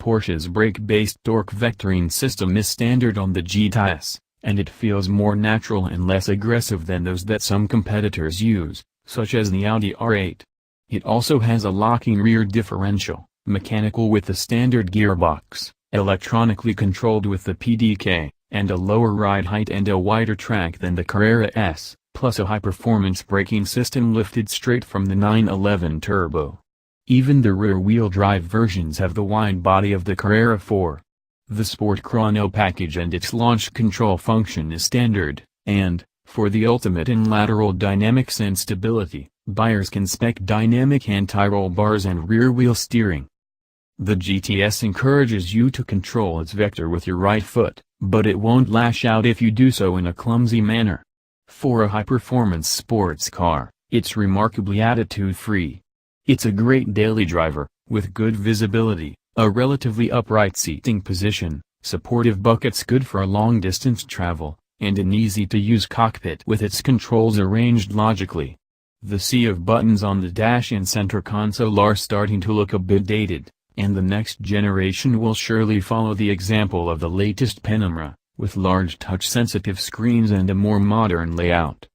Porsche's brake-based torque vectoring system is standard on the GTS, and it feels more natural and less aggressive than those that some competitors use, such as the Audi R8. It also has a locking rear differential, mechanical with the standard gearbox, electronically controlled with the PDK, and a lower ride height and a wider track than the Carrera S, plus a high-performance braking system lifted straight from the 911 Turbo. Even the rear-wheel drive versions have the wide body of the Carrera 4. The Sport Chrono package and its launch control function is standard, and, for the ultimate in lateral dynamics and stability, buyers can spec dynamic anti-roll bars and rear-wheel steering. The GTS encourages you to control its vector with your right foot, but it won't lash out if you do so in a clumsy manner. For a high-performance sports car, it's remarkably attitude-free. It's a great daily driver, with good visibility, a relatively upright seating position, supportive buckets good for long-distance travel, and an easy-to-use cockpit with its controls arranged logically. The sea of buttons on the dash and center console are starting to look a bit dated, and the next generation will surely follow the example of the latest Panamera, with large touch-sensitive screens and a more modern layout.